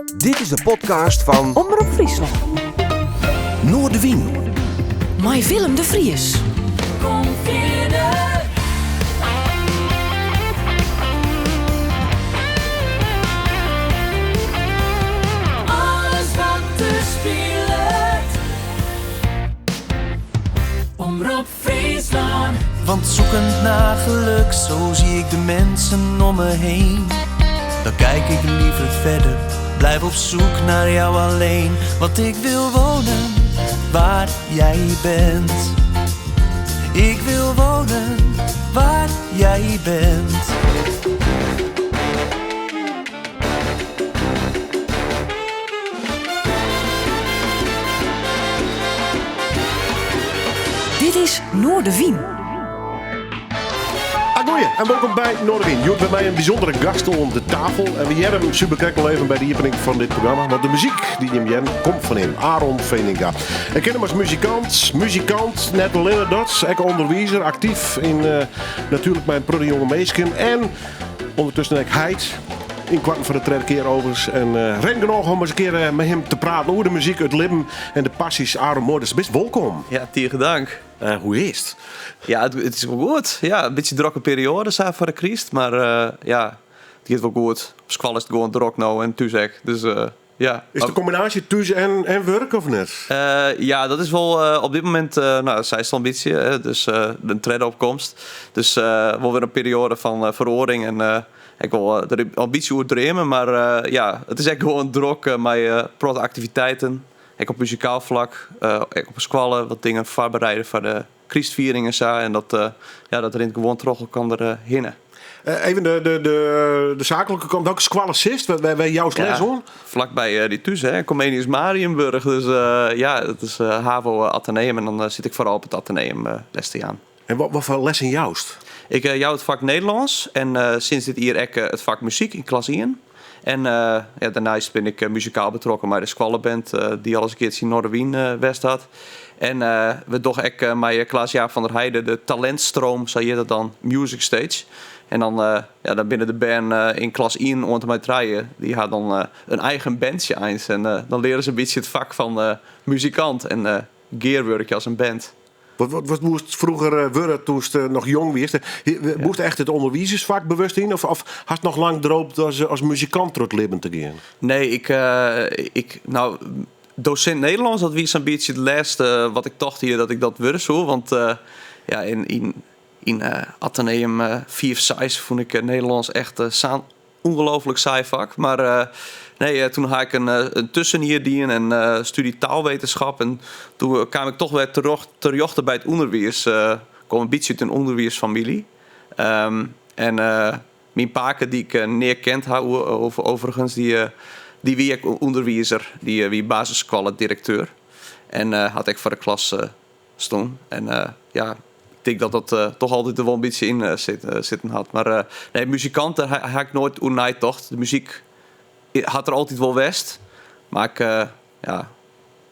Dit is de podcast van Omroep Friesland. Noordewien. Met Willem de Vries. Kom verder. Alles wat te speelt. Omroep Friesland. Want zoekend naar geluk, zo zie ik de mensen om me heen. Dan kijk ik liever verder, blijf op zoek naar jou alleen. Want ik wil wonen waar jij bent. Ik wil wonen waar jij bent. Dit is Noordewien. Goeie, en welkom bij Noordewien. Je hebt bij mij een bijzondere gast om de tafel. En we hebben hem super kijk wel even bij de opening van dit programma. Want de muziek die je hem komt van hem, Aaron Veninga. Ik ken hem als muzikant, net alleen dat. Ook onderwijzer, actief in natuurlijk mijn prudde jonge meisken. En ondertussen ik heid. In kwam voor de tweede keer overigens. En ren genoeg om eens een keer met hem te praten over de muziek, het leven en de passies. Aaron Moorders, best welkom. Ja, tegen dank. Hoe is het? Ja, het is wel goed. Ja, een beetje drokke periode voor de Christ. Maar ja, het gaat wel goed. Op school is het gewoon drok nou en toezeg. Dus ja. Is de combinatie thuis en werk of net? Ja, dat is wel op dit moment, zij is al een beetje, dus de trendopkomst. Dus wel weer een periode van verhoring en ik wil de ambitie uitdremen. Maar ja, het is echt gewoon druk met activiteiten. Ik op muzikaal vlak, ik op squallen, wat dingen voorbereiden voor de Christviering en zo. En dat erin gewoon terug kan er hinnen. Even de zakelijke kant, welke squallessist? Wij jouw les hoor? Vlakbij die thuis, hè, Comenius Marienburg. Dus ja, het is HAVO Atheneum en dan zit ik vooral op het Atheneum les te gaan. En wat voor les in jouwst? Ik jou het vak Nederlands en sinds dit jaar het vak muziek in klas 1. En ja, daarnaast ben ik muzikaal betrokken bij de squallenband die al eens een keertje in Noordewien West had. En we toch ook met Klaas-Jaap van der Heijden de talentstroom, zei je dat dan, Music Stage. En dan binnen de band in klas 1 onder mij draaien, die had dan een eigen bandje eens. En dan leren ze een beetje het vak van muzikant en gearwork als een band. Wat moest vroeger worden toen je nog jong was? Moest echt het onderwijzersvak bewust in? Of had je nog lang droopt als muzikant door het leven te gaan? Nee, nou, docent Nederlands, dat was een beetje het laatste wat ik dacht hier dat ik dat wilde zo. Want ja, in Atheneum 4-6 vond ik Nederlands echt ongelooflijk saai vak. Maar nee, toen had ik een tussenhier dienen en studie taalwetenschap. En toen kwam ik toch weer terug bij het onderwijs. Kwam een beetje uit een onderwijsfamilie. En mijn paken die ik neer kent overigens, die wie ik onderwijzer, die wie basisschooldirecteur. En had ik voor de klas staan. En ja, ik denk dat toch altijd er wel een beetje in zitten had. Maar nee, muzikanten heb ik nooit tocht. De muziek had er altijd wel west. Maar ik, ja,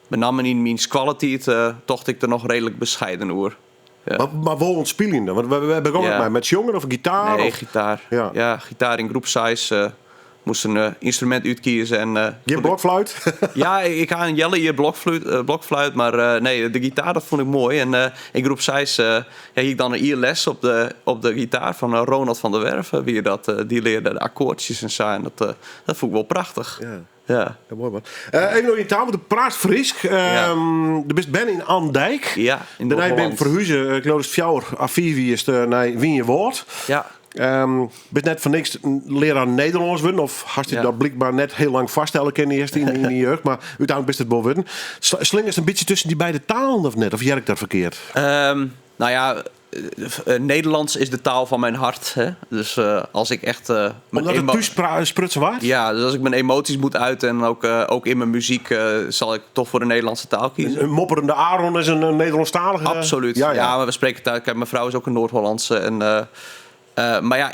met name in mijn kwaliteit tocht ik er nog redelijk bescheiden over. Ja. Maar wel ontspelen dan? Want we begonnen met jongen of gitaar? Nee, of? gitaar. Ja. Ja, gitaar in groep size. Moest een instrument uitkiezen. En, je blokfluit? Ja, ik ga een jelle hier blokfluit. Maar nee, de gitaar dat vond ik mooi. En in groep 6 ik dan een les op de gitaar van Ronald van der Werven. Die leerde de akkoordjes en zo. En dat vond ik wel prachtig. Ja. Ja, mooi man. Even nog in taal, de praat Frisk. De best ben in Andijk. Ja, in daarna ben ik verhuizen. Ik geloof dat 4 à 5 is naar Wienjewoord. Ja. Ben net van niks een leraar Nederlands worden of had je dat blijkbaar net heel lang vaststellen kennen eerst in de jeugd, maar uiteindelijk best het wel worden. Slingers een beetje tussen die beide talen of net? Of jij ik daar verkeerd? Nou ja, Nederlands is de taal van mijn hart. Hè? Dus als ik echt... Omdat het thuis sprutsen waard? Ja, dus als ik mijn emoties moet uiten en ook in mijn muziek zal ik toch voor de Nederlandse taal kiezen. Een mopperende Aaron is een Nederlandstalige? Absoluut. Ja, maar we spreken thuis. Kijk, mijn vrouw is ook een Noord-Hollandse en... maar ja,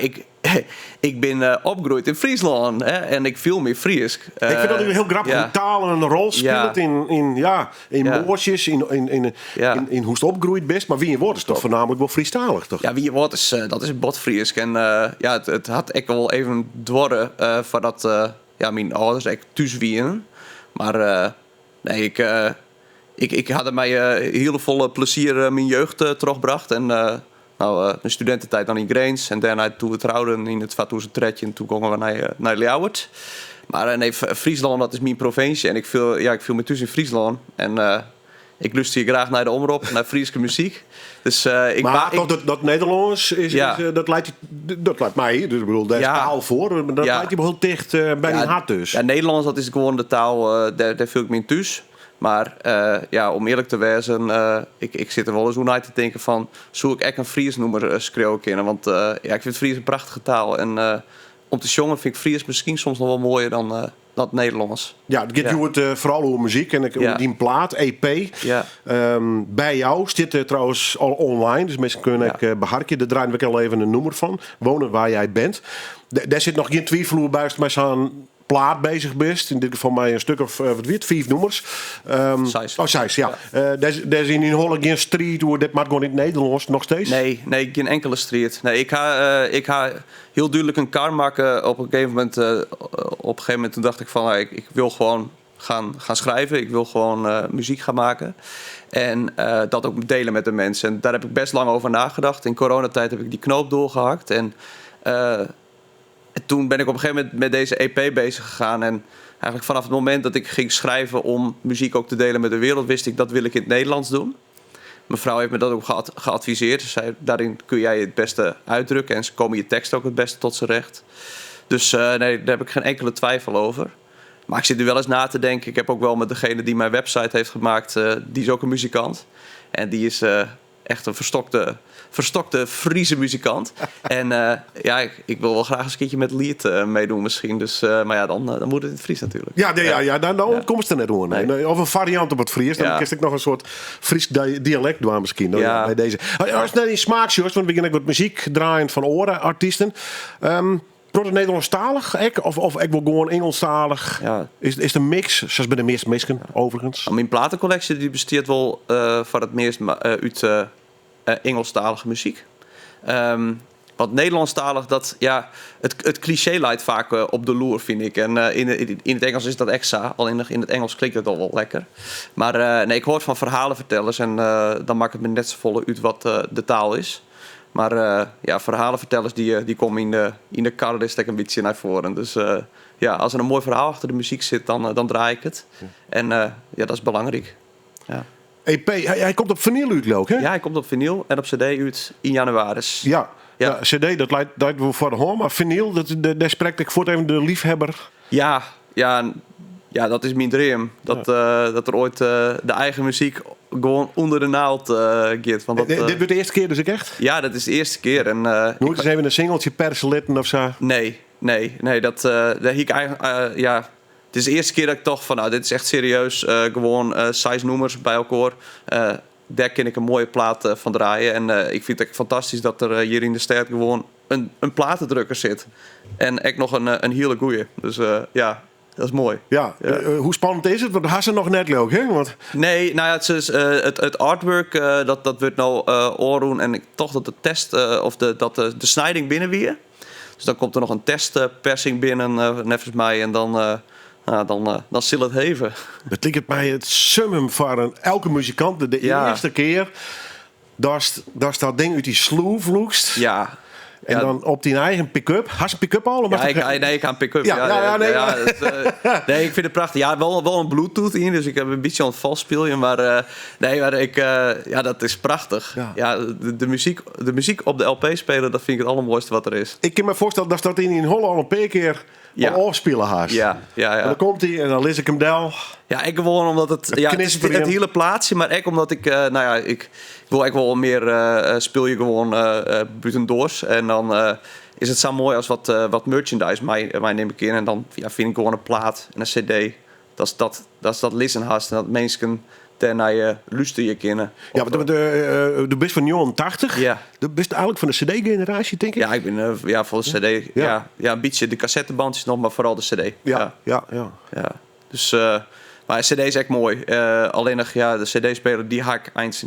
ik ben opgegroeid in Friesland hè, en ik viel meer Fries. Ik vind dat u heel grappig hoe talen een rol speelt in woordjes, in hoe het opgegroeid best. Maar wie je wordt is toch voornamelijk wel Friestalig, toch? Ja, wie je wordt dat is botfries. En het had ik wel even dwarren voordat mijn ouders echt thuis wieren. Maar nee, ik had er mij heel veel plezier mijn jeugd teruggebracht. En mijn studententijd dan in Grains. En daarna toen we trouwden in het 2003. En toen gingen we naar Leeuwarden. Maar nee, Friesland, dat is mijn provincie. En ik viel me thuis in Friesland. En ik lust hier graag naar de omroep, naar Friese muziek. Dus, dat Nederlands dat lijkt mij. Dus ik bedoel, daar is taal voor. Maar dat lijkt je wel heel dicht bij je hart dus. Ja, Nederlands, dat is gewoon de taal, daar viel ik me in thuis. Maar om eerlijk te wezen, ik zit er wel eens hoe naar te denken van... zou ik echt een Fries nummer schreeuwen kunnen? Want ik vind Fries een prachtige taal. En om te zongen vind ik Fries misschien soms nog wel mooier dan het Nederlands. Ja, het gaat het vooral over muziek en die plaat, EP. Ja. Bij jou zit trouwens al online, dus mensen kunnen beharken. Daar draaien we al even een nummer van. Wonen waar jij bent. Daar zit nog geen twijfel hoe buist met zo'n plaat bezig bent. In dit geval mij een stuk of 5 nummers. 6, ja. Daar is in Holland geen street hoe dit maar gewoon in het Nederlands nog steeds? Nee, geen enkele street. Nee, ik ga heel duidelijk een kar maken op een gegeven moment. Toen dacht ik van, ik wil gewoon gaan schrijven. Ik wil gewoon muziek gaan maken. En dat ook delen met de mensen. En daar heb ik best lang over nagedacht. In coronatijd heb ik die knoop doorgehakt. En toen ben ik op een gegeven moment met deze EP bezig gegaan. En eigenlijk vanaf het moment dat ik ging schrijven om muziek ook te delen met de wereld, wist ik dat wil ik in het Nederlands doen. Mijn vrouw heeft me dat ook geadviseerd. Ze zei, daarin kun jij het beste uitdrukken en ze komen je tekst ook het beste tot zijn recht. Dus nee, daar heb ik geen enkele twijfel over. Maar ik zit nu wel eens na te denken. Ik heb ook wel met degene die mijn website heeft gemaakt, die is ook een muzikant. En die is echt een verstokte Friese muzikant. En ik wil wel graag eens een keertje met lied meedoen misschien. Dus, maar ja, dan moet het in het Fries natuurlijk. Dan komt het er net hoor. Nee. Of een variant op het Fries. Dan kies ik nog een soort Fries dialect doen misschien. Bij deze. Als naar die smaakjes, want we beginnen wat muziek draaien van oren, artiesten. Wordt het Nederlandstalig? Of ik wil gewoon Engelstalig? Ja. Is het een mix? Zoals bij de meeste mensen, overigens. Mijn platencollectie die besteedt wel voor het meest uit Engelstalige muziek. Want Nederlandstalig, het cliché leidt vaak op de loer, vind ik. En in het Engels is dat extra. Alleen in het Engels klinkt het al wel lekker. Maar ik hoor van verhalenvertellers en dan maakt het me net zo volle uit wat de taal is. Maar verhalenvertellers die komen in de karrelist een beetje naar voren. Dus als er een mooi verhaal achter de muziek zit, dan draai ik het. En dat is belangrijk. Ja. EP, hij komt op vinyl uit, ook, hè? Ja, hij komt op vinyl en op cd uit in januari. Ja, cd, dat leidt voor de hoorn. Maar vinyl, daar spreekt ik voor even de liefhebber. Ja, dat is mijn droom. Dat er ooit de eigen muziek gewoon onder de naald gaat. Dit wordt de eerste keer dus echt? Ja, dat is de eerste keer. En, nooit eens even een singeltje per selitten of zo? Nee, dat hier ik eigenlijk... Het is de eerste keer dat ik toch van, dit is echt serieus. Gewoon 6 nummers bij elkaar. Daar kan ik een mooie plaat van draaien. En ik vind het fantastisch dat er hier in de stad gewoon een platendrukker zit. En echt nog een hele goeie. Dus dat is mooi. Ja. Hoe spannend is het? Want dat had ze nog net leuk, hè? Want... Nee, het artwork, dat wordt nou oorroen. En toch dat de test, dat de snijding binnen weer. Dus dan komt er nog een testpersing binnen, nevens mij. En dan zal het heven. Dat lijkt mij het summum voor elke muzikant. De eerste keer dat dat ding uit die sloe vloekst. Ja. En dan op die eigen pick-up. Had je pick-up al? Ik ga een pick-up. Nee, ik vind het prachtig. Ja, wel een Bluetooth in, dus ik heb een beetje aan het vals spelen. Maar dat is prachtig. Ja, de muziek op de LP spelen, dat vind ik het allermooiste wat er is. Ik kan me voorstellen dat dat in Holland al een paar keer al afspelen haast. Ja. En dan komt hij en dan lees ik hem del. Ja, ik gewoon omdat het is het hele plaatsje, maar ook omdat ik ik wil echt wel meer speel je gewoon buitendoors. En dan is het zo mooi als wat merchandise mij neem ik in. En dan vind ik gewoon een plaat en een cd. Dat is dat listenhast en dat mensen daarna je luisteren je kennen. Ja, want de best van 89. Ja. De best eigenlijk van de cd-generatie, denk ik. Ja, ik ben voor de cd. Ja, een beetje de cassettebandjes nog, maar vooral de cd. Ja. Dus, maar cd is echt mooi. Alleen nog, de cd-speler die haak eind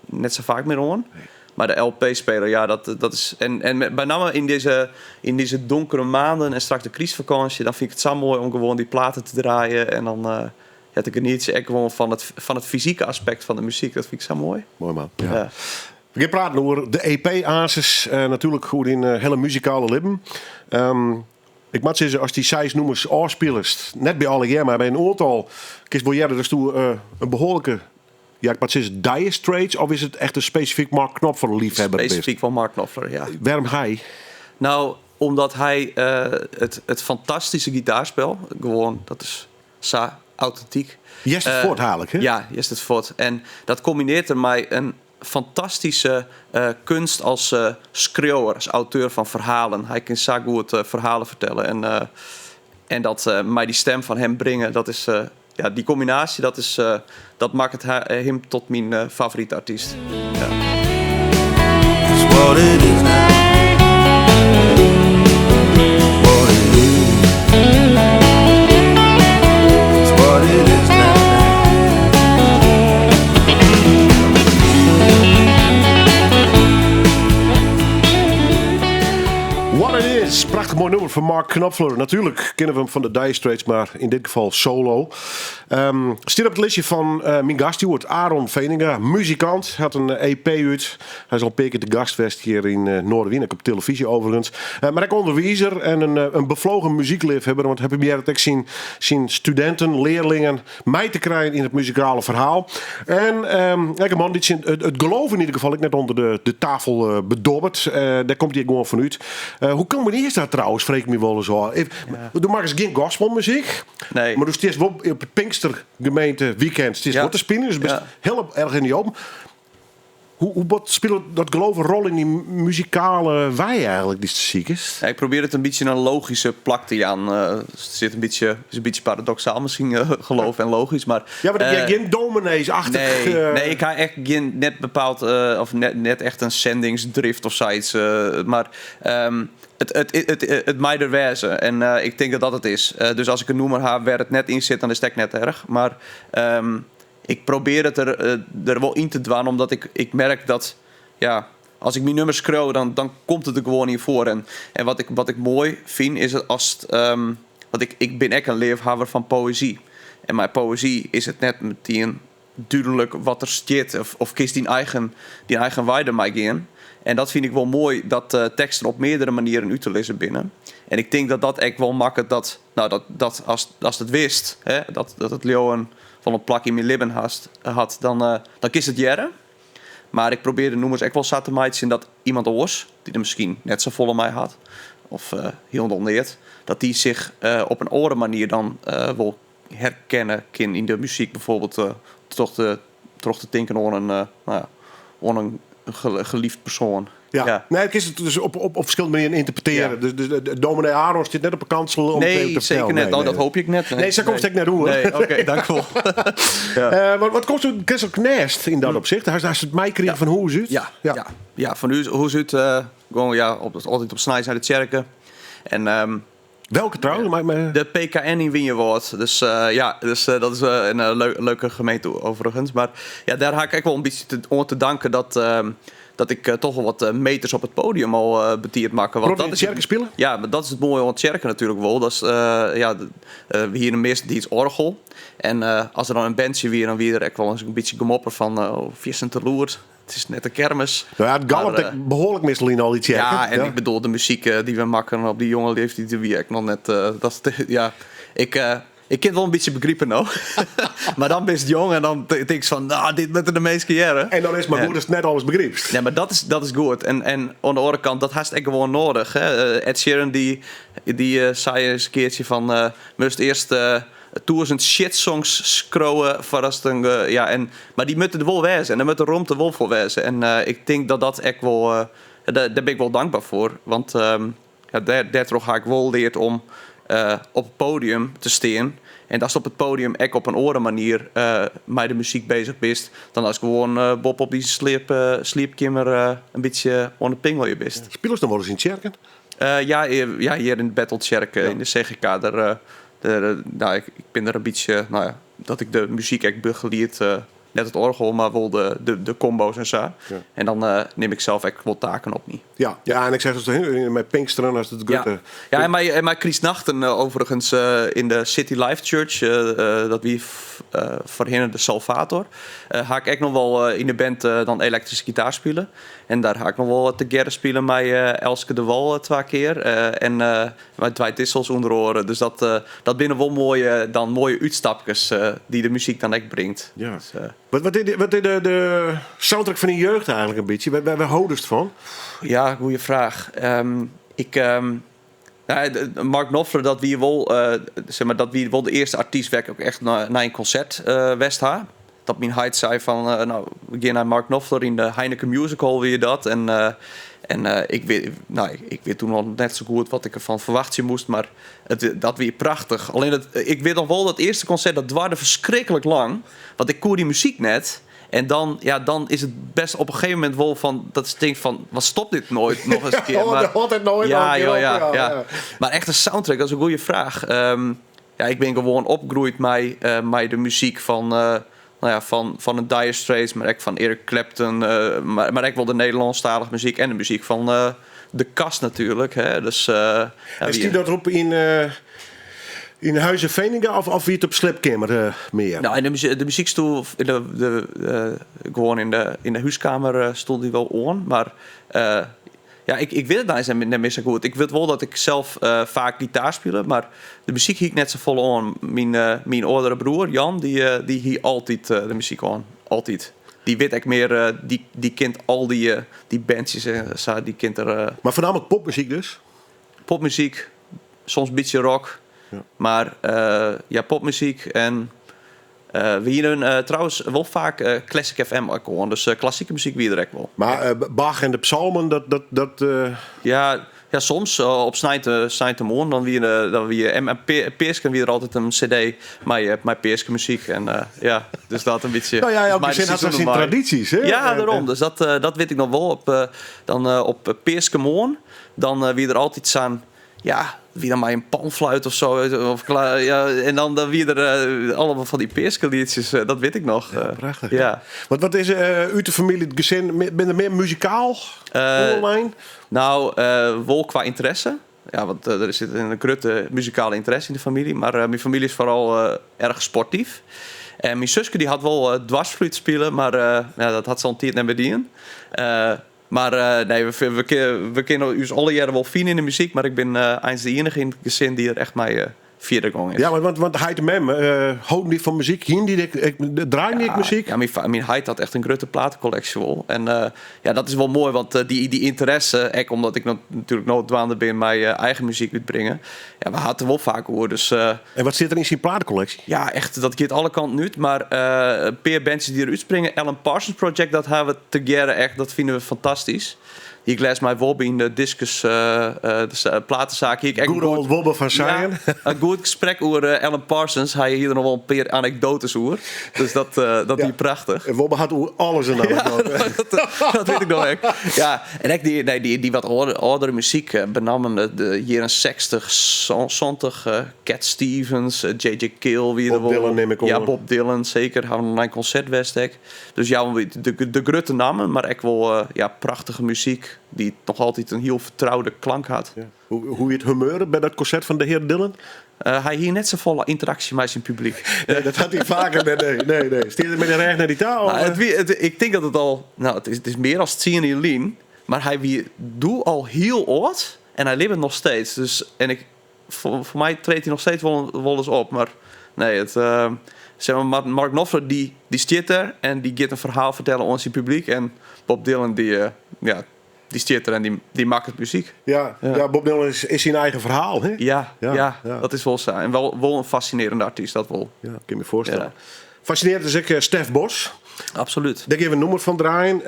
net zo vaak meer aan. Maar de LP-speler, ja, dat is... En met name in deze donkere maanden en straks de criesvakantie... dan vind ik het zo mooi om gewoon die platen te draaien. En dan te genieten echt gewoon van het fysieke aspect van de muziek. Dat vind ik zo mooi. Mooi man. Ja. Ja. We gaan praten over de EP-ases. Natuurlijk goed in hele muzikale lippen. Ik moet zeggen, als die 6 noemers afspelers, net bij alle jaar, maar bij een aantal, kies wel jij dus toe een behoorlijke, ja, ik moet zeggen, dire straits, of is het echt een specifiek Mark Knopfler liefhebber? Specifiek van Mark Knopfler, ja. Waarom hij? Nou, omdat hij het fantastische gitaarspel, gewoon, dat is zo authentiek. Jest het voorthalig, hè? Ja, jest het voort. En dat combineert er mij een fantastische kunst als schreeuwer, als auteur van verhalen. Hij kan zo goed verhalen vertellen. En dat mij die stem van hem brengen, dat is... ja, die combinatie, dat maakt hem tot mijn favoriete artiest. Ja. It's what it is now. What it is. It's what it is now. What It Is, prachtig mooi nummer van Mark Knopfler. Natuurlijk kennen we hem van de Dire Straits, maar in dit geval solo. Stier op het listje van mijn gast, die wordt Aaron Veninga, muzikant. Had een EP uit. Hij is al een paar keer de gastwest hier in Noorderwien, ook op televisie overigens. Maar ook onderwijzer en een bevlogen muziekliefhebber. Want heb je meer dat zien studenten, leerlingen mij te krijgen in het muzikale verhaal. En een man die het geloof in ieder geval ik net onder de tafel bedobbert. Daar komt hij gewoon vanuit. Hoe kan men eerst dat trouwens, vreek me wel eens al. Doe maar eens geen gospelmuziek. Nee. Maar dus het is wel op het Pinkstergemeente weekend. Het is wat te spinnen, dus best heel erg in die open. Hoe speelt dat geloof een rol in die muzikale wij eigenlijk, die ziek is? Ja, ik probeer het een beetje een logische plak te aan. Het is een beetje paradoxaal misschien, geloof en logisch. Maar, ja, maar heb jij geen dominees-achtig... Nee, ik ga echt geen net bepaald... of net echt een zendingsdrift of zoiets. Maar het mij er wezen. En ik denk dat het is. Dus als ik een noemer heb waar het net in zit, dan is het net erg. Maar... ik probeer het er wel in te dwaan, omdat ik merk dat, ja, als ik mijn nummers scroll, dan komt het er gewoon in voor. En wat ik mooi vind, is het als want ik ben echt een liefhebber van poëzie. En mijn poëzie is het net meteen duidelijk wat er staat, of kies die eigen waarde mij gaan. En dat vind ik wel mooi, dat teksten op meerdere manieren uit te lezen binnen. En ik denk dat echt wel makkelijk dat als het wist, hè, dat het leeuwen van een plak in mijn lippen had, dan kies het jaren. Maar ik probeer de noemers echt wel zat te maken dat iemand anders, die er misschien net zo vol mij had, of heel onderneerd, dat die zich op een andere manier dan wil herkennen kan in de muziek. Bijvoorbeeld toch te denken aan een geliefd persoon. Ja. Nee, ik is het dus op verschillende manieren interpreteren. Ja. Dus de dominee Aaron zit net op een kansel om te zeker vertellen. net. Nee. Dat hoop ik net. Nee, zo komt het net hoe. Nee, oké, dank u wel. Ja. Wat kost het Kessel Knest in dat opzicht? Hij is het mij kregen van hoe uit? Ja, van hoe uit. Gewoon altijd op snijs naar de kerken. En welke trouwens? de PKN in Winjewoord. Dus dat is een leuke gemeente overigens. Maar ja, daar ga ik echt wel een beetje te danken dat ik toch wel wat meters op het podium al betierd maken. Want dat is kerken spelen? Ja, maar dat is het mooie aan het kerken natuurlijk wel. Dat is hier een meeste die is orgel. En als er dan een bandje weer, dan weer er echt wel eens een beetje gemopper van vissen te loer. Het is net een kermis. Nou ja, het galmt behoorlijk missel in al die kerken. Ja, en ik bedoel de muziek die we maken op die jonge leeftijd, die wie ik nog net. Ik ken wel een beetje begrippen nou. Maar dan ben je jong en dan denk ik van, dit met de meeste jaren. En dan is maar goed, dat is net alles begript. Ja, maar dat is goed. En aan de andere kant, dat haast echt gewoon nodig. Hè? Ed Sheeran die zei eens een keertje van, moest eerst 1000 shitsongs scrollen maar die moeten er wel wezen en dan moet de rond er wel voor wezen. En ik denk dat echt wel, daar ben ik wel dankbaar voor. Want daardoor ga ik wel leerd om op het podium te staan. En als op het podium echt op een andere manier met de muziek bezig bent, dan als ik gewoon Bob op die sleepkimmer een beetje aan de pingel bent. Spelen ze dan wel eens in kerken? Hier in de Battle-kerk, in de CGK. Ik ben er een beetje, dat ik de muziek echt begeleid net het orgel, maar wel de combo's en zo. Ja. En dan neem ik zelf echt wel taken op niet. Ja, en ik zeg het met Pinksteren als het Ja, goed. ja en mijn Chris Nachten overigens in de City Life Church, dat wie voorheen de Salvator, ga ik echt nog wel in de band dan elektrische gitaar spelen. En daar ga ik nog wel together spelen met Elske de Wal 2 keer. En met Dwight Dissels onder oren. Dus dat binnen wel mooie uitstapjes die de muziek dan echt brengt. Ja. Dus, Wat is de soundtrack van de jeugd eigenlijk een beetje? Waar houden ze het van? ja, goede vraag. Mark Knopfler, dat wie wel de eerste artiest werd ook echt naar een concert Westha. Dat mijn Hyde zei van, we gaan naar Mark Knopfler in de Heineken Musical weer dat. Ik weet toen nog net zo goed wat ik ervan verwachten moest, maar dat weer prachtig. Alleen ik weet nog wel dat eerste concert, dat duurde verschrikkelijk lang, want ik koer die muziek net. En dan is het best op een gegeven moment wel van dat je denkt van, wat stopt dit nooit nog eens een keer? Maar, altijd nooit. Ja. Maar echt een soundtrack, dat is een goede vraag. Ik ben gewoon opgegroeid met de muziek van een Dire Straits, maar ook van Eric Clapton, maar ook wel de Nederlandstalige muziek en de muziek van de Kast natuurlijk. Hè. Dus, is die dat op in Huizen Veninga of wie het op Slepkamer meer? Nou, in de muziekstoel, gewoon in de huiskamer stond die wel on, maar ik weet het niet meer zo goed. Ik weet wel dat ik zelf vaak gitaar speel, maar de muziek hiek net zo vol on. Mijn oudere broer Jan, die hiek altijd de muziek on, altijd. Die weet ik meer, die kent al die bandjes en zo, die kent er. Maar voornamelijk popmuziek dus? Popmuziek, soms een beetje rock, maar popmuziek en we hier trouwens wel vaak Classic FM ook horen, dus klassieke muziek wie er ook wel. Maar Bach en de psalmen, dat Ja, soms op Snijtemoorn dan wie en Peerske wie er altijd een cd met Peerske muziek en dus dat een beetje. Nou ja, elke zin had zijn tradities, hè? Ja, daarom. Dus dat weet ik nog wel op Peerske Moorn. Dan wie er altijd zijn, wie dan maar een panfluit of zo. En dan wie er allemaal van die Peerske liedjes, dat weet ik nog. Prachtig. Ja. Wat is uit de familie, het gezin, ben je meer muzikaal online? Nou, wel qua interesse. Ja, want er zit een grote muzikale interesse in de familie. Maar mijn familie is vooral erg sportief. En mijn zusje die had wel dwarsfluit spelen, maar dat had ze al een tijd niet meer dienen. Maar we kennen ons alle jaren wel fijn in de muziek, maar ik ben eens de enige in het gezin die er echt mee verder gegaan is. Ja, want hij de mem, houden die van muziek, draaien die muziek? Ja, mijn Heid had echt een grote platencollectie wel. En dat is wel mooi, want die interesse, ook omdat ik natuurlijk nooit dwaande ben mijn eigen muziek uitbrengen, we hadden wel vaak hoor. Dus, en wat zit er in zijn platencollectie? Ja, echt, dat gaat alle kanten uit. Maar een paar bandjes die eruit springen, Alan Parsons Project, dat hebben we together echt, dat vinden we fantastisch. Ik lees mij wel bij in de Discus de platenzaak. Good old Wobbe van Zion. Ja, een goed gesprek over Alan Parsons. Hij hier nog wel een paar anekdotes over. Dus dat die prachtig. En Wobbe had alles in dat weet ik nog echt. Ja, en echt die wat oudere muziek benamen de jaren 60, 70. Cat Stevens, J.J. Cale. Bob Dylan neem ik om. Ja, Bob Dylan, zeker. Hebben we een concert Westek. Dus ja, de grote namen, maar echt wel prachtige muziek. Die nog altijd een heel vertrouwde klank had. Ja. Hoe je het humeur bij dat concert van de heer Dylan? Hij hier net zo volle interactie met zijn publiek. Nee, dat had hij vaker. Nee. Stier er met de reg naar die taal? Ik denk dat het al... Nou, het is meer dan 10 in lijn. Maar hij doet al heel oud. En hij leeft het nog steeds. Dus, voor mij treedt hij nog steeds wel eens op. Maar nee, zeg maar, Mark Knopfler die stiert er. En die gaat een verhaal vertellen aan zijn publiek. En Bob Dylan die stiert er en die maakt het muziek. Ja, Bob Dylan is zijn eigen verhaal, hè? Ja, dat is wel zo. En wel een fascinerende artiest, dat wel. Ja, kan je me voorstellen. Ja. Fascinerend is ook Stef Bos. Absoluut. Daar geven we een nummer van draaien.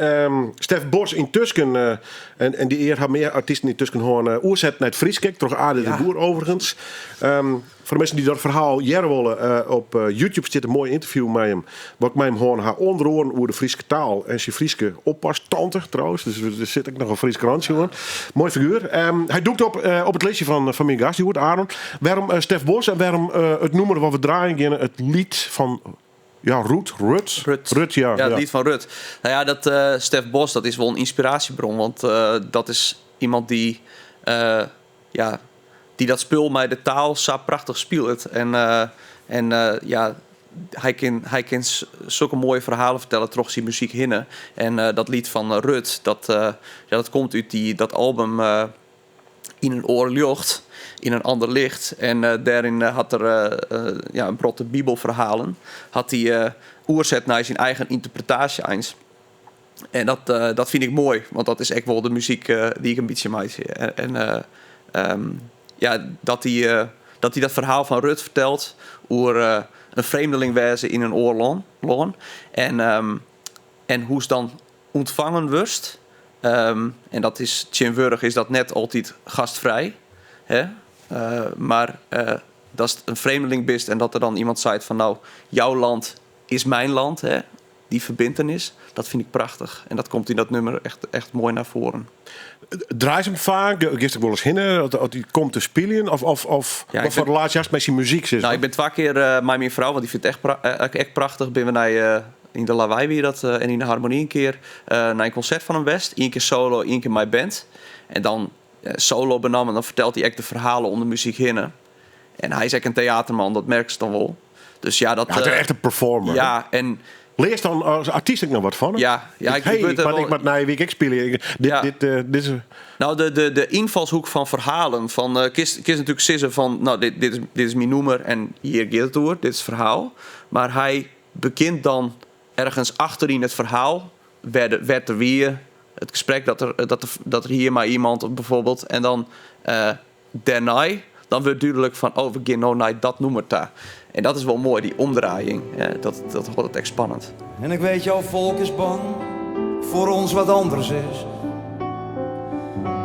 Stef Bos in Tusken, en die eer had meer artiesten in Tusken horen. Oerzet naar het Frieskek, toch aarde de boer overigens. Voor de mensen die dat verhaal jaren willen, op YouTube zit een mooi interview met hem. Wat ik mij hem horen haar ontroeren over de Frieske taal. En zijn Frieske oppastante trouwens. Dus er zit ook nog een Fries krantje hoor. Mooi figuur. Hij doekt op het leesje van mijn gast, die wordt Aaron. Waarom Stef Bos en waarom het nummer wat we draaien, het lied van Ja, Rut, ja. Ja, het lied van Rut. Nou ja, dat Stef Bos, dat is wel een inspiratiebron. Want dat is iemand die dat spul met de taal zo prachtig speelt. En hij kan zulke mooie verhalen vertellen trots zijn muziek hinnen. En dat lied van Rut, dat komt uit dat album In een oor lucht, in een ander licht. En daarin had er een brotte bibelverhalen. Had hij oerzet naar zijn eigen interpretatie eens. En dat vind ik mooi, want dat is echt wel de muziek die ik een beetje maak. Dat hij dat verhaal van Rut vertelt over een vreemdeling wezen in een oorloon. En hoe ze dan ontvangen wordt. En dat is, Tjinwurg is dat net altijd gastvrij. Hè? Maar dat is een vreemdeling bist en dat er dan iemand zegt van nou, jouw land is mijn land. Hè? Die verbintenis, dat vind ik prachtig. En dat komt in dat nummer echt mooi naar voren. Draai je hem vaak? Gist ik wel eens heen dat hij komt te spelen? Of wat voor relatie had met zijn muziek? Nou, ik ben 2 keer met mijn vrouw, want die vindt het echt prachtig. Ben we naar in de Lawaai weer dat en in de Harmonie een keer naar een concert van hem West. 1 keer solo, 1 keer mijn band. En dan solo benam en dan vertelt hij echt de verhalen om de muziek heen. En hij is echt een theaterman, dat merk je dan wel. Dus ja, dat... Ja, het is echt een performer. Ja, en... Lees dan als artiest ik nog wat van? Ja, ik moet naar wie ik spelen. Dit is... Nou, de invalshoek van verhalen. Van kist natuurlijk zeggen van, nou, dit is mijn nummer en hier gaat het door. Dit is het verhaal. Maar hij begint dan ergens achterin het verhaal. Werd er weer het gesprek dat er hier maar iemand bijvoorbeeld. En dan daarna, dan wordt duidelijk van, we gaan nou naar dat nummer daar. En dat is wel mooi, die omdraaiing. Ja, dat wordt het echt spannend. En ik weet, jouw volk is bang voor ons wat anders is.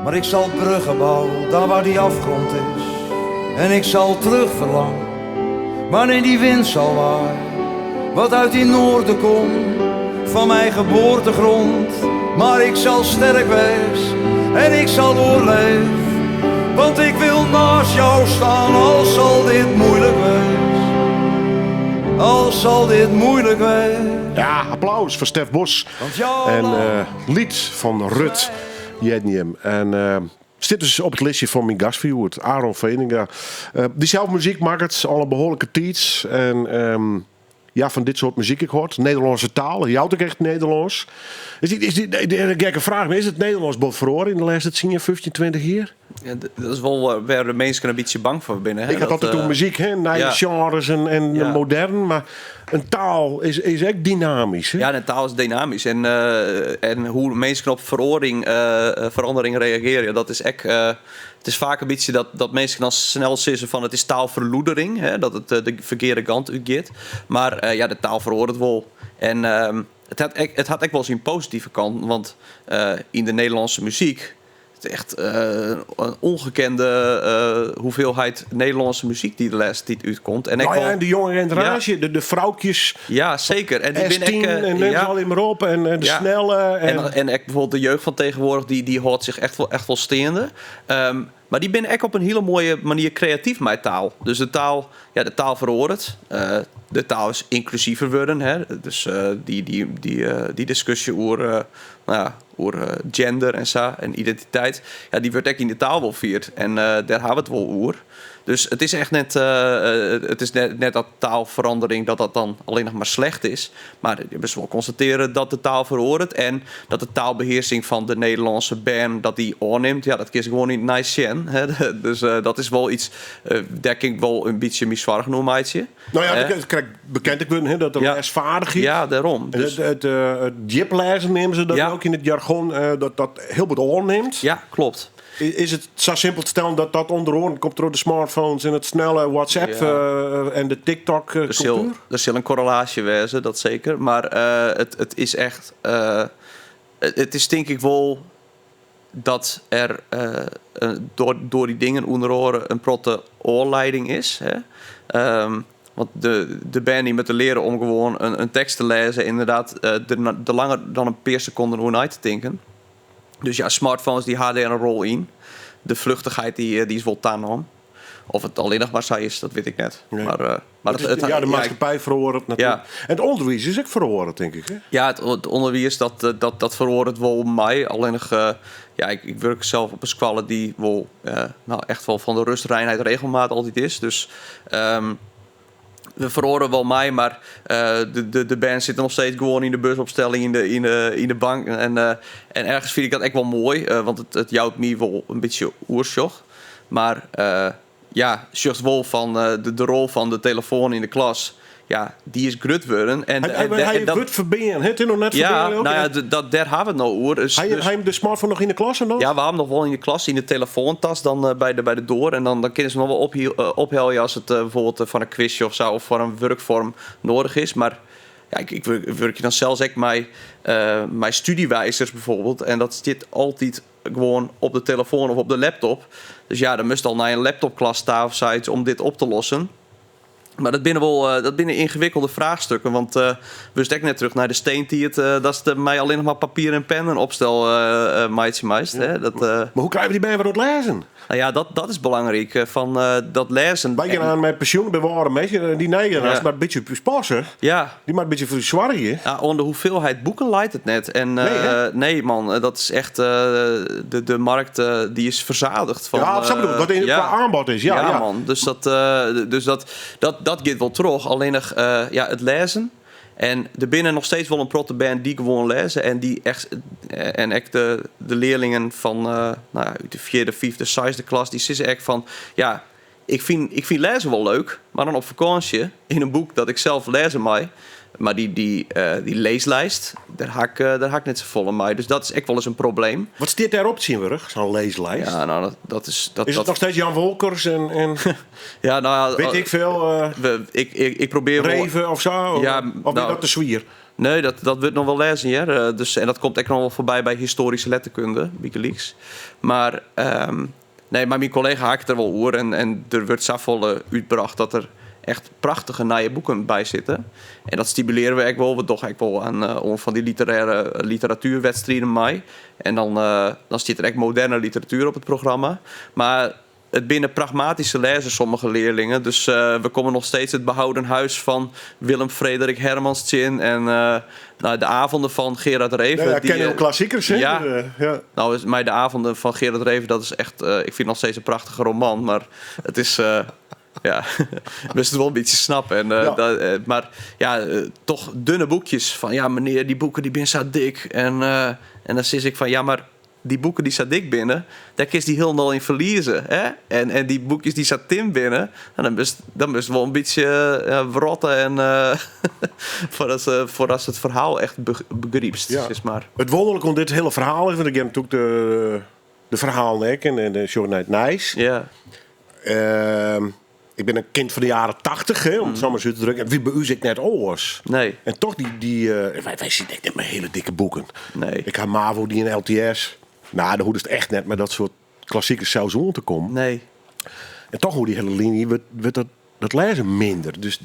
Maar ik zal bruggen bouwen, daar waar die afgrond is. En ik zal terug verlangen, wanneer die wind zal waaien. Wat uit die noorden komt, van mijn geboortegrond. Maar ik zal sterk wees, en ik zal doorleven. Want ik wil naast jou staan, al zal dit moeilijk wees. Al zal dit moeilijk wezen. Ja, applaus voor Stef Bos. En lied van Rut. Jedniem. En zit dus op het lijstje van mijn gastviewer, Aaron Veninga. Die zelf muziek maakt, alle behoorlijke tiets. En van dit soort muziek ik hoort. Nederlandse taal. Je houdt ook echt Nederlands. Is die een gekke vraag, maar is het Nederlands bot verloren in de laatste 15, 20 jaar? Ja, dat is wel waar de mensen een beetje bang voor binnen. Hè? Ik had altijd toen muziek, naar genres en modern, maar een taal is echt dynamisch. Hè? Ja, een taal is dynamisch. En hoe mensen op verandering reageren, dat is echt... het is vaak een beetje dat mensen dan snel zeggen van het is taalverloedering, hè? Dat het de verkeerde kant uitgaat. Maar de taal verhoort het wel. En het had echt wel zijn positieve kant, want in de Nederlandse muziek... Het is echt een ongekende hoeveelheid Nederlandse muziek die de laatste tijd uitkomt. En en de jonge generatie, de vrouwtjes. Ja, zeker. En die S10 en neem ze al in maar op. En de snelle. En bijvoorbeeld de jeugd van tegenwoordig, die houdt zich echt wel steende. Maar die ben echt op een hele mooie manier creatief met taal. Dus de taal verhoort. De taal is inclusiever worden. Hè? Dus die discussie over gender en zo en identiteit, die wordt echt in de taal wel vierd. En daar hebben we het wel over. Dus het is echt net dat taalverandering dat dan alleen nog maar slecht is. Maar je moet wel constateren dat de taal verhoort en dat de taalbeheersing van de Nederlandse band dat die aanneemt. Ja, dat is gewoon niet nice. Dus dat is wel iets, daar kan ik wel een beetje miswaardig noemen. Nou ja, kijk, bekend ik ben dat de lesvaardig is. Ja, daarom. Dus het jiplezen nemen ze dat ook in het jargon dat heel wat aanneemt. Ja, klopt. Is het zo simpel te stellen dat onder oren komt door de smartphones en het snelle WhatsApp en de TikTok-cultuur? Er zal een correlatie wezen, dat zeker. Maar het is echt... het is denk ik wel dat er door die dingen onder oren een protte oorleiding is. Hè? Want de band die met te leren om gewoon een tekst te lezen... inderdaad de langer dan een paar seconden hoe uit te denken... Dus ja, smartphones die hadden er een rol in. De vluchtigheid die is wel aan. Of het alleen nog maar zij is, dat weet ik net. Nee. Maar de maatschappij verhoort natuurlijk. Ja. En het onderwijs is ook verhoord, denk ik. Hè? Ja, het onderwijs, dat verhoort wel mij. Alleen nog, ik werk zelf op een school die wel, echt wel van de rust, reinheid, regelmaat altijd is. Dus we verhoren wel mij, maar de band zit nog steeds gewoon in de busopstelling, in de bank. En ergens vind ik dat echt wel mooi, want het jouwt me wel een beetje oersjoch. Maar zegt wel van de rol van de telefoon in de klas. Ja, die is grut worden. Hij wordt verbeen. Het is nog net verbeen. Daar hebben we het nou over. Dus, hij de smartphone nog in de klas en dan? Ja, we hebben nog wel in de klas, in de telefoontas dan bij de door. En dan kunnen ze nog wel ophellen als het bijvoorbeeld van een quizje of zo, of voor een werkvorm nodig is. Maar ja, ik werk je dan zelfs echt mijn studiewijzers bijvoorbeeld. En dat zit altijd gewoon op de telefoon of op de laptop. Dus ja, dan moest al naar een laptopklas staan of zoiets om dit op te lossen. Maar dat binnen ingewikkelde vraagstukken. Want we stek net terug naar de steentiert. Dat is mij alleen nog maar papier en pen en opstel meist. Ja. Maar hoe krijgen we die bij wat lezen? Nou ja, dat is belangrijk. Van dat lezen. Wij gaan aan met pensioen bewaren mensen. Die Nederlanders maar een beetje spassen. Ja. Die maar een beetje voor zwargen. Ja, onder hoeveelheid boeken leidt het net. En nee man, dat is echt de markt die is verzadigd. Van, ja, dat bedoel ik. Wat qua aanbod is. Ja, man. Dus dat gaat wel terug. Alleen nog het lezen. En er binnen nog steeds wel een protte band die gewoon lezen. En die echt de leerlingen van uit de 4e, 5e, 6e klas, die zitten echt van, ja, ik vind lezen wel leuk. Maar dan op vakantie, in een boek dat ik zelf lezen mij. Maar die leeslijst, daar haak ik net zo vol aan mij. Dus dat is echt wel eens een probleem. Wat staat daarop, zien we zo'n leeslijst? Ja, nou, dat is... Is het nog steeds Jan Wolkers en ja, nou ja... Weet ik veel... ik probeer... Reven of zo? Of ben dat de zwier? Nee, dat wordt nog wel lezen, ja. En dat komt echt nog wel voorbij bij historische letterkunde, Wikileaks. Maar... maar mijn collega haakt er wel over. En er wordt zoveel uitgebracht dat er echt prachtige nieuwe boeken bij zitten. En dat stimuleren we echt wel. We toch echt wel aan van die literatuurwedstrijden mee. En dan zit er echt moderne literatuur op het programma. Maar het binnen pragmatische lezen sommige leerlingen. Dus we komen nog steeds het behouden huis van Willem Frederik Hermans in. En de avonden van Gerard Reven. Ja, ken je wel klassiekers, hè? Ja. Ja. Nou, maar de avonden van Gerard Reven, dat is echt... ik vind het nog steeds een prachtige roman. Maar het is... ja, we het wel een beetje snappen. Maar toch dunne boekjes. Van ja, meneer, die boeken die zijn zo dik. En dan zeg ik van ja, maar die boeken die zo dik binnen, daar kun je die helemaal in verliezen. Hè? En die boekjes die zo tin binnen, dan is het wel een beetje wrotten. En voor als het verhaal echt begrijpst. Ja. Is maar. Het wonderlijk om dit hele verhaal is, want ik heb natuurlijk de verhaalnek en de Show Night Nice. Ja. Ik ben een kind van de jaren 80, hè, om het zo maar zo te drukken. En wie bij u zit net oors. Nee. En toch wij zien echt net met hele dikke boeken. Nee. Ik ga Mavo die in LTS. Nou, de hoe is het echt net met dat soort klassieke seizoen te komen. Nee. En toch hoe die hele linie wordt dat lezen minder. Dus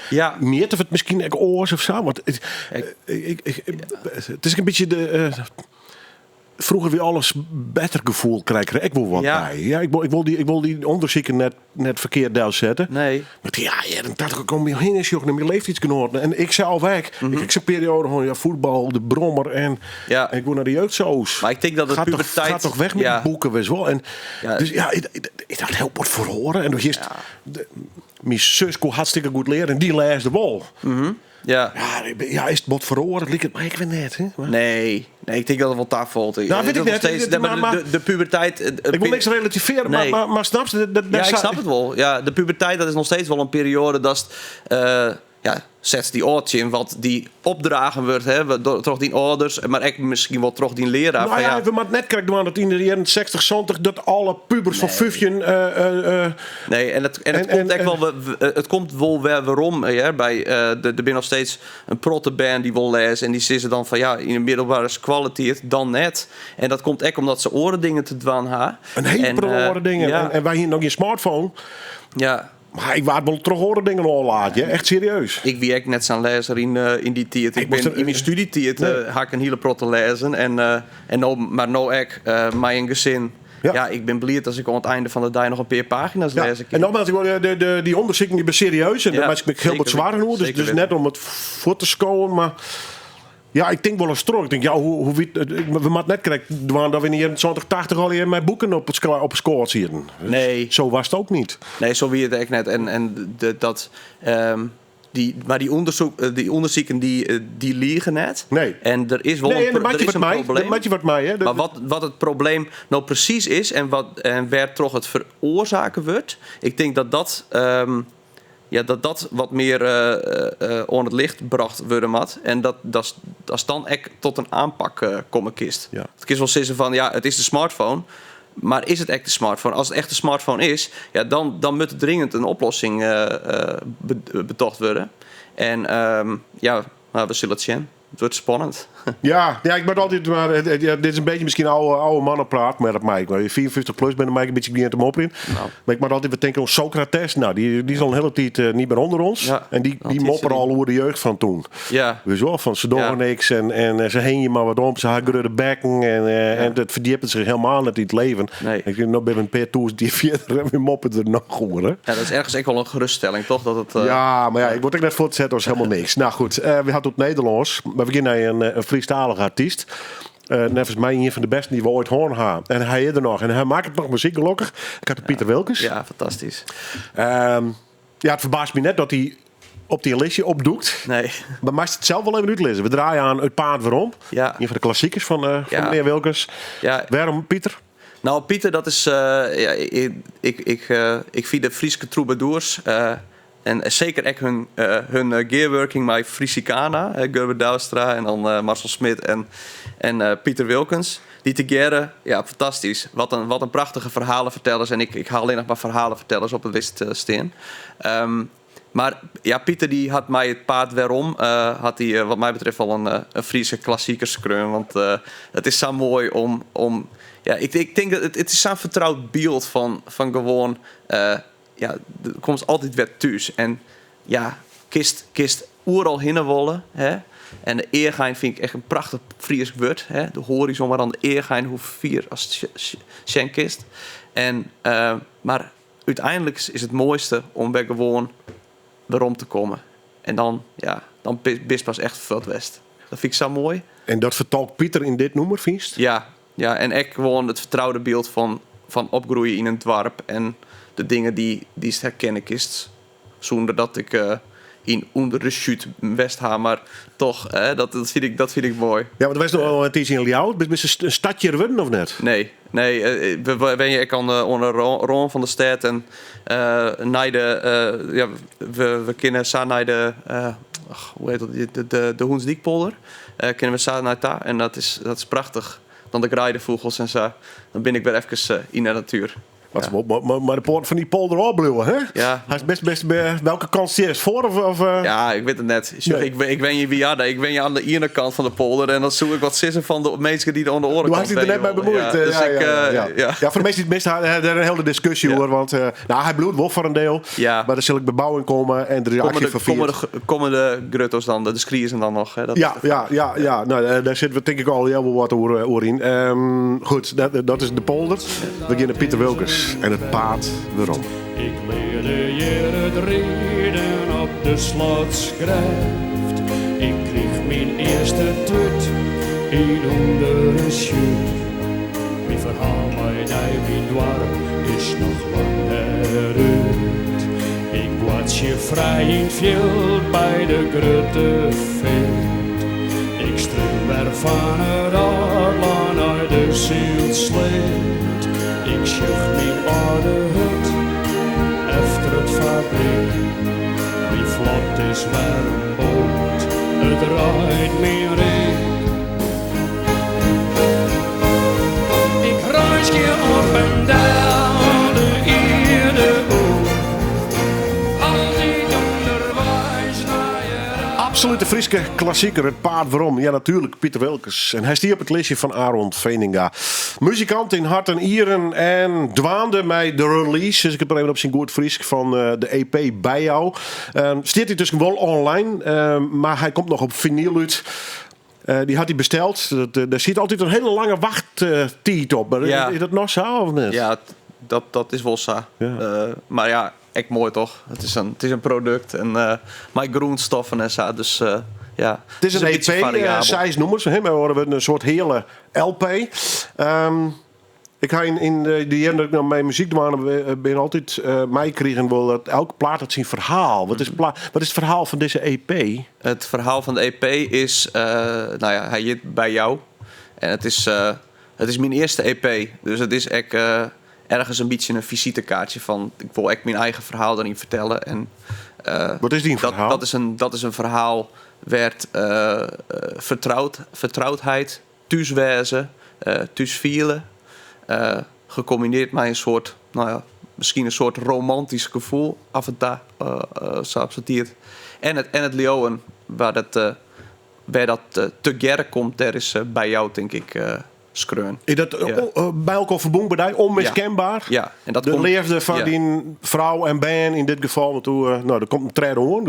Ja. meer of het misschien ook oors of zo. Want het is een beetje vroeger weer alles beter gevoel krijgen. Ik wil wat bij. Ja, ik wil die onderzoeken net verkeerd doorzetten. Nee. Maar dan kom je heen en je leeft iets genoten. En ik zelf weg. Ik heb zo'n periode gewoon voetbal, de brommer en ik wil naar de jeugdzoos. Maar ik denk dat het puberteit... Gaat toch weg met die boeken, wees wel. En dus ik dacht heel wat verhoren. En dus mijn zus kon hartstikke goed leren en die leesde wel. Ja. Is het bot verhoren? Lijkt het maar ik weet net. Hè? Maar... Nee, ik denk dat het wel daar valt. Nou, weet ik net. De puberteit... ik wil niks relativeren, nee. maar snap je? Ik snap het wel. Ja, de puberteit, dat is nog steeds wel een periode dat zet die oortje in wat die opdragen wordt, hè, door die ouders, maar echt misschien wel door die leraar. Nou ja, we maar net kijken door dat in de jaren 60, 70 dat alle pubers van 15. Nee, het komt wel weer waarom. Bij er ben nog steeds een protte band die wil lezen en die zitten dan van in de middelbare kwaliteit dan net. En dat komt echt omdat ze orendingen te dwan hebben. Een hele prille orendingen. Ja. En wij hier nog je smartphone. Ja. Maar ik waard wel terug horen dingen al laat, echt serieus. Ik wie echt net zo'n lezer in die tijd. In mijn studietijd had ik een hele protte lezen. Maar nou ik, mijn gezin, Ja, ik ben blij als ik aan het einde van de dag nog een paar pagina's Ja. lees. En nogmaals, die onderzoeken die ben serieus. En Ja, daar maak ik heel zeker wat zwaar nu. Dus, zeker dus net om het voor te scoren, maar... Ja, ik denk wel een strook. Ik denk, ja, we moeten net krijgen dat we hier in 2080 al hier mijn boeken op het score zitten. Nee. Zo was het ook niet. Nee, zo wie het echt net. Die onderzoeken die liegen net. Nee. En er is wel Nee, en een, dan maak er je is wat een mij. probleem. Dan maak je wat mij, hè. Maar wat het probleem nou precies is en waar toch het veroorzaken wordt, ik denk dat dat wat meer aan het licht gebracht worden moet. En dat is dan echt tot een aanpak komen kist. Ja. Het is wel zeggen van, ja, het is de smartphone. Maar is het echt de smartphone? Als het echt de smartphone is, ja, dan moet er dringend een oplossing betocht worden. En we zullen het zien. Het wordt spannend. Ja, ik ben altijd maar... dit is een beetje misschien oude mannenpraat, maar dat maak ik. 54 plus ben, dan maak ik een beetje begin te mopperen. Nou. Maar ik moet altijd weer denken aan Socrates. Nou, die is al een hele tijd niet meer onder ons. Ja, En die altijd mopperen zit al over de jeugd van toen. Ja. Dus wel, van ze doen niks en ze heen je maar wat om. Ze haar grudde bekken en dat verdiept zich helemaal niet in het leven. Nee. Ik denk, nog ben een paar toers die verder en we moppen er nog gewoon. Hè? Ja, dat is ergens echt wel een geruststelling, toch? Dat het, Ja, maar ja, ik word ook net voor het zetten als helemaal niks. Nou goed, we hadden het Nederlands. Maar we beginnen naar een Friestalige artiest. Nevens mij een van de beste die we ooit horen hebben. En hij is er nog. En hij maakt het nog muziek gelukkig. Ik had Pieter Wilkens. Ja, fantastisch. Het verbaast me net dat hij op die lijstje opdoekt. Nee. Maar mag je het zelf wel even uitlezen? We draaien aan Het Paard Waarom. Ja. Een van de klassiekers van meneer Wilkens. Ja. Waarom, Pieter? Nou, Pieter, dat is... ik vind de Friese troubadours... en zeker echt hun gearworking met Friesikana, Gerber Douwstra en dan Marcel Smit en Pieter Wilkens. Die together, ja, fantastisch. Wat een prachtige verhalenvertellers. En ik haal alleen nog maar verhalenvertellers op de lijst staan. Maar ja, Pieter die had mij Het Paard Waarom. Had hij wat mij betreft wel een Friese klassiekerskreun. Want het is zo mooi om ja, ik denk dat het is zo'n vertrouwd beeld van gewoon... er komt altijd weer thuis. En ja, kist overal hinnen hè. En de Eergein vind ik echt een prachtig Fries woord. Hè. De horizon, maar dan de Eergein, hoe vier als het schenkist. En, maar uiteindelijk is het mooiste om bij gewoon waarom te komen. En dan bist pas echt veel het West. Dat vind ik zo mooi. En dat vertolkt Pieter in dit nummer, Viest? Ja, en echt gewoon het vertrouwde beeld van opgroeien in een dorp. En de dingen die ze herkennen kist. Zonder dat ik in onder de shoot West ha, maar toch, dat vind ik mooi. Ja, want er was nog wel een tijdje in Ljouwt. Ben je een stadje geworden of net? Nee. Ik kan onder Ron van de stad en we kennen samen naar de hoe heet dat, de Hoensdiekpolder. Kennen we samen naar daar en dat is prachtig. Dan de graaidevogels en zo. Dan ben ik weer even in de natuur. Maar de poort van die polder opbluwen, hè? Ja. Hij is best welke kant zie je het voor? Of Ja, ik weet het net. Nee. Ik ben je via ik ben je aan de ene kant van de polder en dan zoek ik wat sissen van de mensen die er aan de andere Hoe kant had je er net mee bemoeid? Ja, dus Ja, voor de mensen die het mist, daar een hele discussie Ja. over. Want hij bloedt wel voor een deel. Ja. Maar er zal ik bebouwing komen en er is actie vervierd. Komen de grutto's dan, de skriers dan nog? Hè? Dat Ja. Nou, daar zitten we denk ik al heel wel wat over in. Goed, dat is de polder. We beginnen Pieter Wilkens en Het Paard Waarom. Ik leerde hier het reden op de slotschrift. Ik kreeg mijn eerste tut in onder een schuur. Mijn verhaal bij mijn dorp is nog lang eruit. Ik was je vrij in het veld bij de grote veld. Ik struw er van het Aardland naar de zielsleet. Ik schucht mijn oude hut efter het fabriek. Wie vlot is waar een boot, het draait mijn reek. Ik reis je op en down de ierde boel. Altijd onderwijs naar je raad. Absolute Frieske klassieker, Het Paard Waarom. Ja, natuurlijk, Pieter Wilkens. En hij stier op het lijstje van Aaron Veninga. Muzikant in hart en ieren en dwaande mij de release. Dus ik heb er even op zijn goed Friesk van de EP Bij Jou. Stiert hij dus wel online, maar hij komt nog op vinyl uit. Die had hij besteld. Daar zit altijd een hele lange wachttijd op. Maar Ja. is dat nog zo of niet? Ja, dat is wel zo. Ja. Maar ja, echt mooi toch? Het is een product en mijn groenstoffen en zo. Dus ja. Het is een beetje EP, variabel. 6 nummers. Hè? Maar we horen een soort hele LP. Ik ga in de jaren dat ik naar mijn muziek doe, ben altijd mij kregen wel dat elke plaat had zijn verhaal. Wat is het verhaal van deze EP? Het verhaal van de EP is, hij zit bij jou. En het is mijn eerste EP. Dus het is echt ergens een beetje een visitekaartje van... Ik wil echt mijn eigen verhaal erin vertellen. En, Wat is die verhaal? Dat is een verhaal werd vertrouwdheid, thuiswezen, thuisvielen... gecombineerd met een soort, misschien een soort romantisch gevoel af en toe, substitueert. En het leeuwen, waar dat together komt, daar is bij jou, denk ik, skreun. Is dat bij elkaar verbonden bij onmiskenbaar? Ja, en dat de komt, leefde van die vrouw en Ben in dit geval. Want toen, er komt een trede hoor.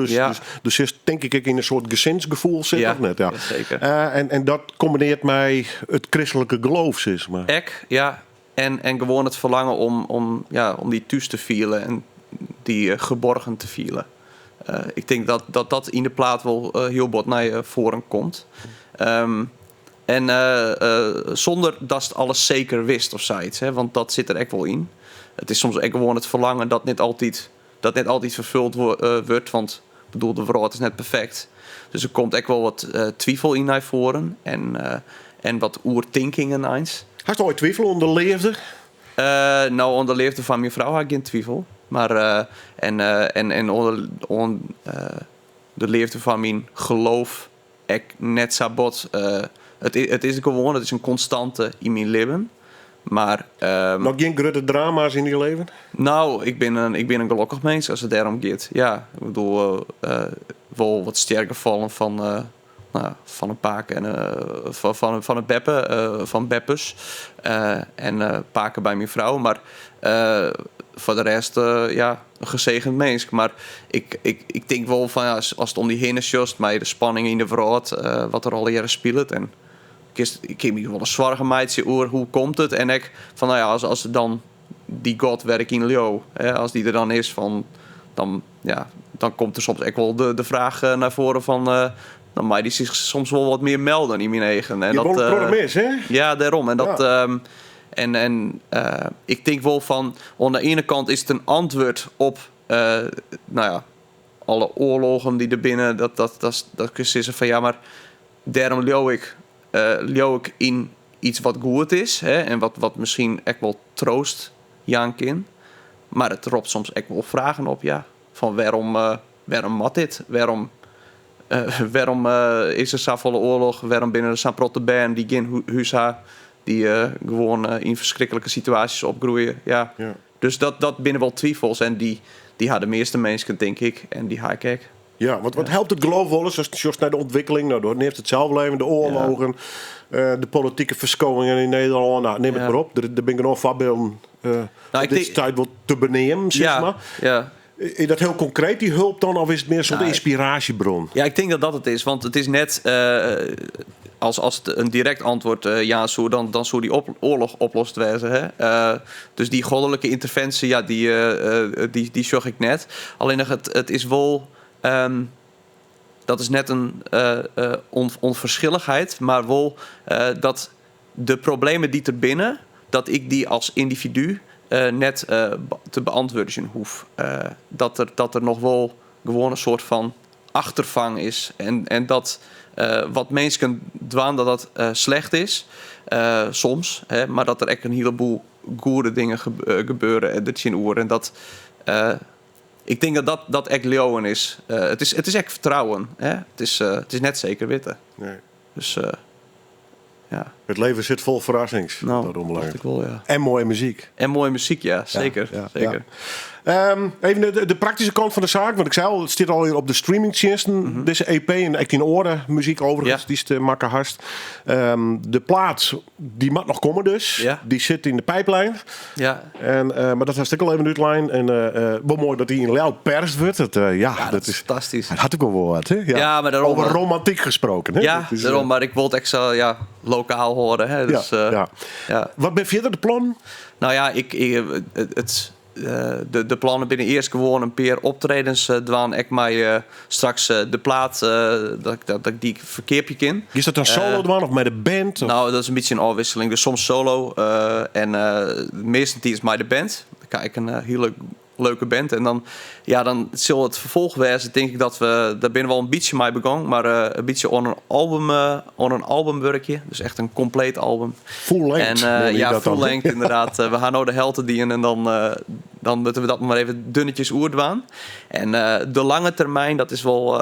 Dus is denk ik in een soort gezinsgevoel zit Ja, of net? Ja. ja, zeker. En dat combineert mij het christelijke geloof, zeg maar. Ja. En gewoon het verlangen om die thuis te vielen en die geborgen te vielen. Ik denk dat in de plaat wel heel bot naar voren komt. Zonder dat het alles zeker wist of zoiets. Hè? Want dat zit er echt wel in. Het is soms echt gewoon het verlangen dat net altijd vervuld wordt. Want ik bedoel, de wereld is net perfect. Dus er komt echt wel wat twijfel in naar voren. En wat oertinkingen eens. Had je ooit twijfel onder leefde? Onder leefde van mijn vrouw had ik geen twijfel. Maar onder de leefde van mijn geloof ik net zo bot. Het is gewoon, het is een constante in mijn leven. Maar Nog geen grote drama's in je leven? nou, ik ben een gelukkig mens als het daarom gaat. Ja, ik bedoel, wel wat sterker vallen van een paak en van een beppe, van beppes en paken bij mijn vrouw. Maar voor de rest, een gezegend mens. Maar ik denk wel van, als het om die heen is, just met de spanning in de wereld, wat er al jaren speelt. En ik heb me wel een zwaar meidje over hoe komt het. En ik van, als er dan die God werk in Leo, als die er dan is, dan komt er soms echt wel de vraag naar voren van... dan mag die zich soms wel wat meer melden in mijn eigen. En Je woont een mis, hè? Ja, daarom. En dat... Ja. Ik denk wel van... Aan de ene kant is het een antwoord op... alle oorlogen die er binnen... Dat kun je zeggen van... Ja, maar daarom leeuw ik in iets wat goed is. Hè, en wat misschien echt wel troost Jank in. Maar het roept soms echt wel vragen op, ja. Van waarom mat dit? Waarom is er zoveel oorlog? Waarom binnen de Saint-Prote-Bern die geen huis hebben, die gewoon in verschrikkelijke situaties opgroeien? Ja. Dus dat binnen wel twijfels en die hadden de meeste mensen, denk ik, en die haak ik. Ja, wat helpt het geloof wel eens als naar de ontwikkeling? Nou, dan heeft het zelf leven, de oorlogen, de politieke verschoningen in Nederland. Nou, neem het maar op. Er ben ik nog voorbeelden. Dit is tijd wel te benemen, zeg maar. Ja. Is dat heel concreet, die hulp dan? Of is het meer een soort inspiratiebron? Ja, ik denk dat het is. Want het is net... als het een direct antwoord dan zou die oorlog oplost wezen. Hè? Dus die goddelijke interventie, ja, die zag ik net. Alleen het is wel... dat is net een onverschilligheid. Maar wel dat de problemen die er binnen... dat ik die als individu... net te beantwoorden hoef. Dat er nog wel gewoon een soort van achtervang is. En dat wat mensen dwaan dat slecht is. Soms. Maar dat er echt een heleboel goede dingen gebeuren. En dat je in oren. En dat... ik denk dat echt leeuwen is. Het is echt vertrouwen. Hè? Het is net zeker weten. Nee. Dus... ja. Het leven zit vol verrassings. Nou, dacht ik wel, ja. En mooie muziek. En mooie muziek, ja. Zeker. Ja. Zeker. Even de praktische kant van de zaak. Want ik zei al, het zit al hier op de streamingtjenesten. Deze EP en 18 oren muziek overigens. Die is te makken harst. De plaat, die mag nog komen dus. Ja. Die zit in de pijplijn. Ja. Maar dat was ook al even een uitlijn. En wel mooi dat die in Leeuw perst wordt. Dat is fantastisch. Het had ook wel wat, hè? Ja, maar daarom, over romantiek gesproken, hè? Ja, Dat is, daarom. Maar ik wil het extra lokaal horen. Hè? Dus, ja. Wat ben verder de plan? Nou ja, de plannen binnen eerst gewoon een paar optredens dwaan. Ik mij straks de plaat dat ik die verkeerpje ken. Is dat een solo dwaan of met de band? Of? Nou, dat is een beetje een afwisseling. Dus soms solo en de meeste tijd is mij de band. Dan krijg ik een hele leuke band. En dan zal het vervolg wezen, denk ik dat we... Daar ben wel een beetje mee begonnen, maar een beetje on een albumwerkje. Dus echt een compleet album. Full length. En full length inderdaad. We gaan nou de helden dienen en dan moeten we dat maar even dunnetjes oerdwaan. En de lange termijn, dat is wel...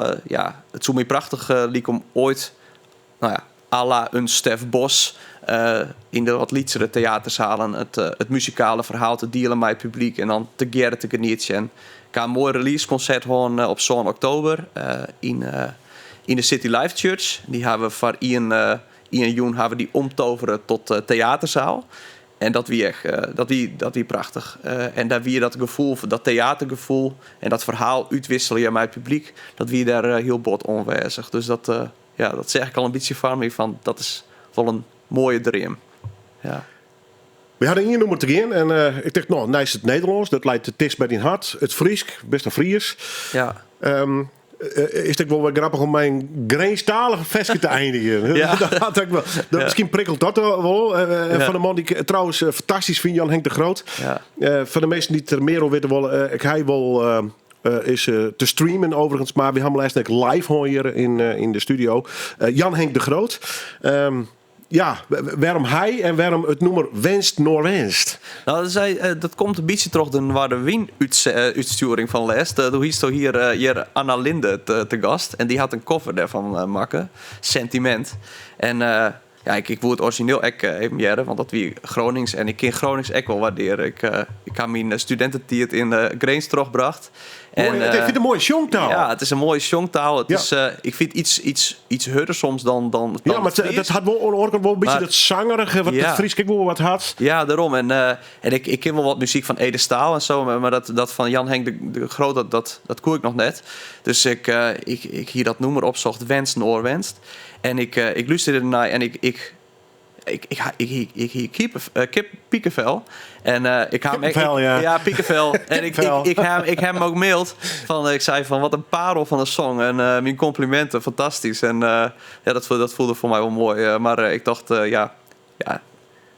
het zou me prachtig liek om ooit... à la een Stef Bos... in de wat lietsere theaterzalen het muzikale verhaal te delen met het publiek en dan te geren te genieten. En ik ga een mooi releaseconcert houden op zo'n oktober in de City Life Church. Die hebben we voor Ian Joen hebben die omtoveren tot theaterzaal. En dat wie echt, dat wie prachtig. En daar wie dat gevoel, dat theatergevoel en dat verhaal uitwisselen met het publiek, dat wie daar heel bot onwijzig. Dus dat zeg ik al een beetje van me van, dat is wel een mooie dream. Ja. We hadden hier nummer te gaan en ik dacht, nou, is het Nederlands, dat leidt het test bij die hart. Het Fries, best een Fries. Ja. Is het wel wat grappig om mijn Greenstalige vestje te eindigen? Ja. Dat had ik wel. Misschien prikkelt dat wel. Van de man die ik trouwens fantastisch vind, Jan Henk de Groot. Ja. Van de meesten die het er meer over weten willen, ik hij wel... is te streamen overigens, maar we hebben laatst live hier in de studio. Jan Henk de Groot. Waarom hij en waarom het nummer Wenst Noorwenst? Nou, dat komt een beetje terug door de Wien-uitsturing van les. Toen is hier Anna Linde te gast en die had een cover daarvan maken. Sentiment. En ik wil het origineel even jaren, want dat wie Gronings en ik ken Gronings ook wel waarderen. Ik heb mijn studententijd in Greens teruggebracht. En, ik vind het een mooie songtaal. Ja, het is een mooie songtaal. Het is, ik vind iets harder soms dan ja, maar dat had wel een beetje dat zangerige, wat het Fries kijk wel wat had. Ja, daarom. En ik ken wel wat muziek van Ede Staal en zo, maar dat van Jan Henk de Groot, dat koer ik nog net. Dus ik hier dat nummer opzocht, Wenst Noorwenst. En ik luisterde ernaar en ik piekenvel. En ik heb piekenvel. En ik heb hem ook gemaild. Ik zei van wat een parel van een song. En mijn complimenten, fantastisch. En dat voelde voor mij wel mooi. Maar ik dacht,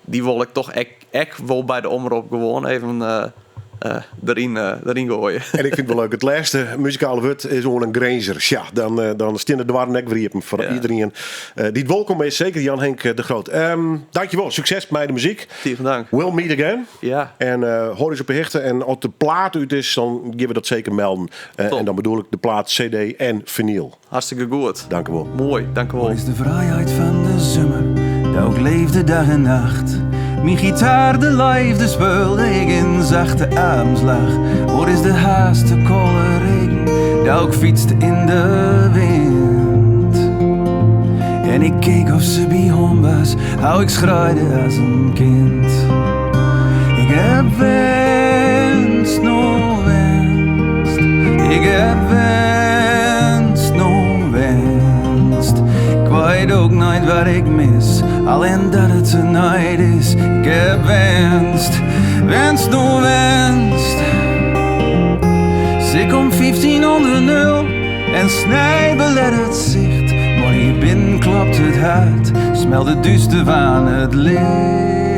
die wil ik toch echt wel bij de omroep gewoon even erin gooien. En ik vind het wel leuk. Het laatste muzikale woord is gewoon een Granger. Ja, dan staan de dwaren nek weer voor iedereen. Die het welkom is, zeker Jan Henk de Groot. Dankjewel. Succes met de muziek. Vielen dank. We'll meet again. Ja. En hoor eens op je hechten. En als de plaat uit is, dan geven we dat zeker melden. En dan bedoel ik de plaat CD en vinyl. Hartstikke goed. Dank u wel. Mooi, dank u wel. Wat is de vrijheid van de zomer, dat ook leefde dag en nacht. Mijn gitaar de liefde speelde ik in zachte armslag. Wat is de haast, de kolle regen, dat ook fietste in de wind. En ik keek of ze bij hom was, hoe ik schreide als een kind. Ik heb wenst, nog wenst. Ik heb wenst, nog wenst. Ik weet ook nooit wat ik mis, alleen dat het tonight is. Ik heb wenst, wenst, nog wenst. Ik om 1500 en snij belet het zicht. Maar hier binnen klopt het hart, smelt het duister van het licht.